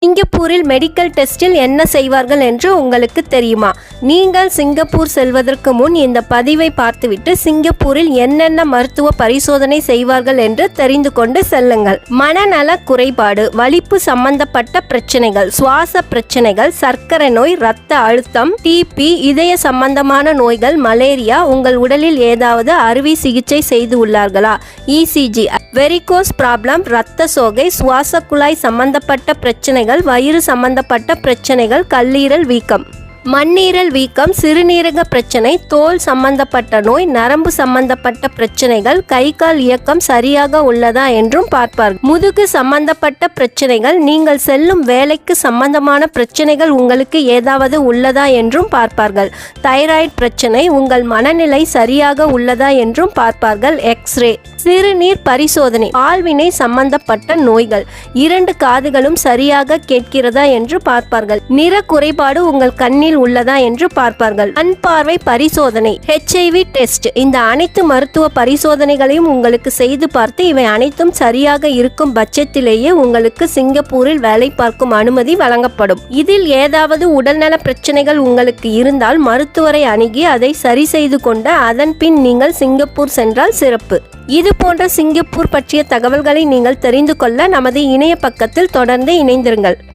சிங்கப்பூரில் மெடிக்கல் டெஸ்டில் என்ன செய்வார்கள் என்று உங்களுக்கு தெரியுமா? நீங்கள் சிங்கப்பூர் செல்வதற்கு முன் இந்த பதிவை பார்த்துவிட்டு சிங்கப்பூரில் என்னென்ன மருத்துவ பரிசோதனை செய்வார்கள் என்று தெரிந்து கொண்டு செல்லுங்கள். மனநல குறைபாடு, வலிப்பு சம்பந்தப்பட்ட பிரச்சனைகள், சுவாச பிரச்சனைகள், சர்க்கரை நோய், இரத்த அழுத்தம், டிபி, இதய சம்பந்தமான நோய்கள், மலேரியா, உங்கள் உடலில் ஏதாவது அறுவை சிகிச்சை செய்து உள்ளார்களா? இசிஜி, வெரிகோஸ் ப்ராப்ளம், இரத்த சோகை, சுவாச குழாய் சம்பந்தப்பட்ட பிரச்சனைகள், வயிறு சம்பந்தப்பட்ட பிரச்சனைகள், கல்லீரல் வீக்கம், மண்ணீரல் வீக்கம், சிறுநீரக பிரச்சனை, தோல் சம்பந்தப்பட்ட நோய், நரம்பு சம்பந்தப்பட்ட பிரச்சனைகள், கை கால் இயக்கம் சரியாக உள்ளதா என்றும் பார்ப்பார்கள். முதுகு சம்பந்தப்பட்ட பிரச்சனைகள், நீங்கள் செல்லும் வேலைக்கு சம்பந்தமான பிரச்சனைகள் உங்களுக்கு ஏதாவது உள்ளதா என்றும் பார்ப்பார்கள். தைராய்டு பிரச்சனை, உங்கள் மனநிலை சரியாக உள்ளதா என்றும் பார்ப்பார்கள். எக்ஸ்ரே, சிறுநீர் பரிசோதனை, பால்வினை சம்பந்தப்பட்ட நோய்கள், 2 காதுகளும் சரியாக கேட்கிறதா என்று பார்ப்பார்கள். நிற குறைபாடு உங்கள் கண்ணில் உள்ளதா என்று பார்ப்பார்கள். கண் பார்வை பரிசோதனை, HIV டெஸ்ட். இந்த அனைத்து மருத்துவ பரிசோதனைகளையும் உங்களுக்கு செய்து பார்த்து இவை அனைத்தும் சரியாக இருக்கும் பட்சத்திலேயே உங்களுக்கு சிங்கப்பூரில் வேலை பார்க்கும் அனுமதி வழங்கப்படும். இதில் ஏதாவது உடல்நல பிரச்சனைகள் உங்களுக்கு இருந்தால் மருத்துவரை அணுகி அதை சரி செய்து கொண்டு அதன் பின் நீங்கள் சிங்கப்பூர் சென்றால் சிறப்பு. இது போன்ற சிங்கப்பூர் பற்றிய தகவல்களை நீங்கள் தெரிந்து கொள்ள நமது இணைய பக்கத்தில் தொடர்ந்து இணைந்திருங்கள்.